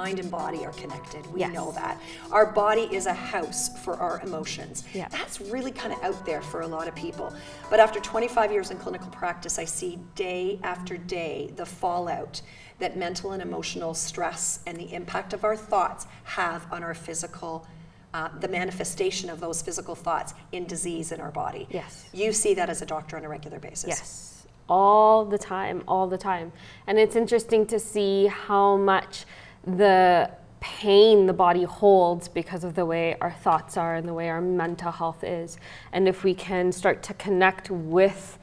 mind and body are connected. We Yes. know that. Our body is a house for our emotions. Yeah. That's really kind of out there for a lot of people. But after 25 years in clinical practice, I see day after day the fallout that mental and emotional stress and the impact of our thoughts have on our physical, the manifestation of those physical thoughts in disease in our body. Yes. You see that as a doctor on a regular basis. Yes, all the time, all the time. And it's interesting to see how much the pain the body holds because of the way our thoughts are and the way our mental health is. And if we can start to connect with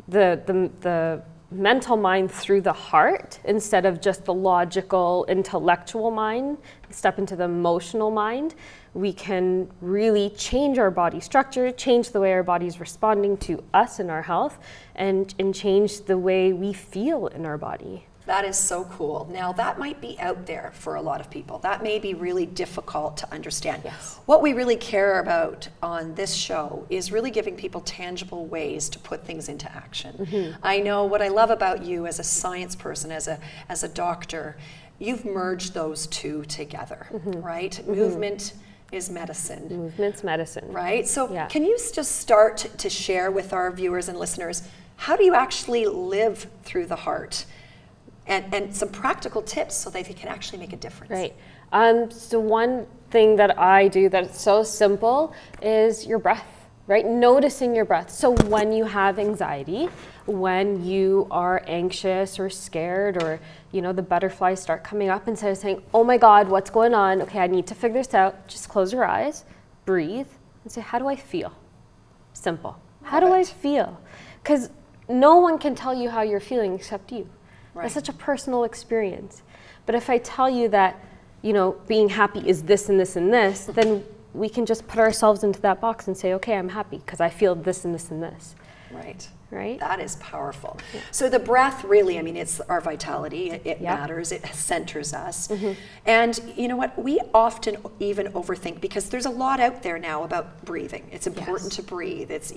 the mental mind through the heart instead of just the logical, intellectual mind, step into the emotional mind, we can really change our body structure, change the way our body's responding to us and our health, and change the way we feel in our body. That is so cool. Now, that might be out there for a lot of people. That may be really difficult to understand. Yes. What we really care about on this show is really giving people tangible ways to put things into action. I know what I love about you as a science person, as a doctor, you've merged those two together, right? Movement is medicine. Movement's medicine. Right? So Yeah. can you just start to share with our viewers and listeners, how do you actually live through the heart? And some practical tips so that they can actually make a difference. Right. So one thing that I do that's so simple is your breath, right? Noticing your breath. So when you have anxiety, when you are anxious or scared, or the butterflies start coming up, instead of saying, oh my God, what's going on? Okay, I need to figure this out. Just close your eyes, breathe, and say, how do I feel? Simple. How do I feel? Because no one can tell you how you're feeling except you. Right. It's such a personal experience. But if I tell you that, being happy is this and this and this, then we can just put ourselves into that box and say, okay, I'm happy because I feel this and this and this. Right. Right? That is powerful. Yeah. So the breath really, it's our vitality. It matters. It centers us. And you know what? We often even overthink, because there's a lot out there now about breathing. It's important to breathe. It's,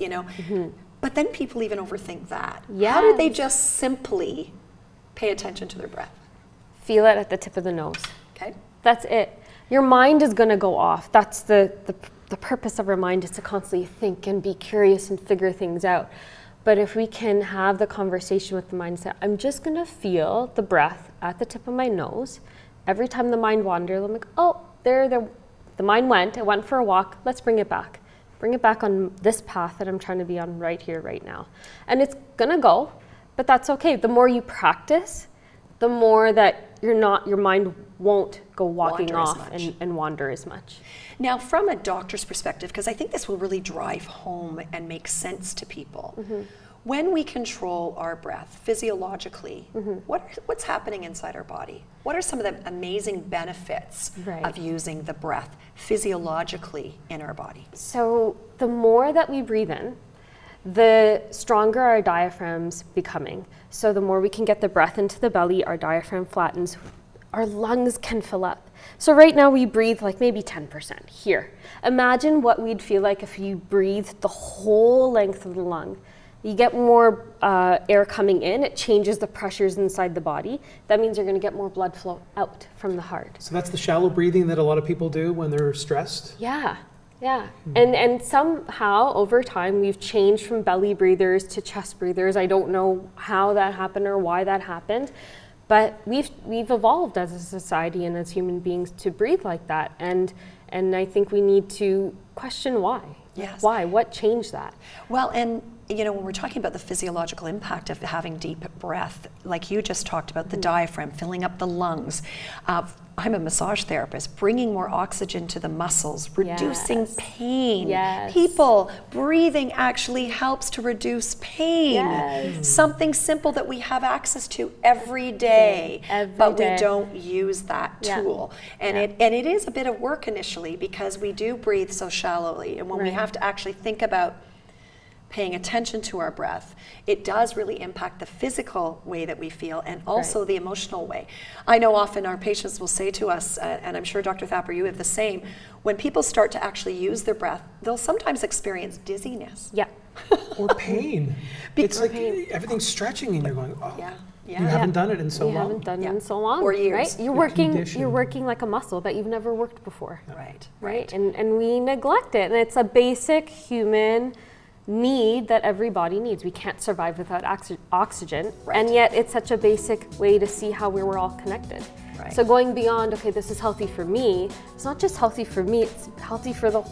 but then people even overthink that. Yes. How do they just simply pay attention to their breath? Feel it at the tip of the nose. Okay. That's it. Your mind is going to go off. That's the purpose of our mind, is to constantly think and be curious and figure things out. But if we can have the conversation with the mind and say, I'm just going to feel the breath at the tip of my nose. Every time the mind wanders, I'm like, oh, the mind went. It went for a walk. Let's bring it back. Bring it back on this path that I'm trying to be on right here, right now. And it's going to go, but that's okay. The more you practice, the more that your mind won't go walking off and wander as much. Now, from a doctor's perspective, because I think this will really drive home and make sense to people, when we control our breath physiologically, what's happening inside our body? What are some of the amazing benefits of using the breath physiologically in our body? So the more that we breathe in, the stronger our diaphragm's becoming. So the more we can get the breath into the belly, our diaphragm flattens, our lungs can fill up. So right now we breathe like maybe 10% here. Imagine what we'd feel like if you breathed the whole length of the lung. You get more air coming in, it changes the pressures inside the body. That means you're going to get more blood flow out from the heart. So that's the shallow breathing that a lot of people do when they're stressed? Yeah. And somehow over time we've changed from belly breathers to chest breathers. I don't know how that happened or why that happened, but we've evolved as a society and as human beings to breathe like that. And I think we need to question why. Yes. Why? What changed that? Well, and when we're talking about the physiological impact of having deep breath, like you just talked about, the diaphragm, filling up the lungs. I'm a massage therapist, bringing more oxygen to the muscles, reducing pain. Yes. People, breathing actually helps to reduce pain. Yes. Something simple that we have access to every day, but we don't use that tool. And it is a bit of work initially, because we do breathe so shallowly. And when we have to actually think about paying attention to our breath, it does really impact the physical way that we feel and also the emotional way. I know often our patients will say to us, and I'm sure Dr. Thapar, you have the same, when people start to actually use their breath, they'll sometimes experience dizziness. Yeah. Or pain. It's like everything's stretching and you're going, oh. Yeah. You haven't done it in so You long. haven't done it Yeah. in so long, Or years. right? You're conditioned. working like a muscle that you've never worked before, Right. right? And we neglect it, and it's a basic human need that every body needs. We can't survive without oxygen, Right. and yet it's such a basic way to see how we were all connected. Right. So going beyond, okay, this is healthy for me, it's not just healthy for me, it's healthy for the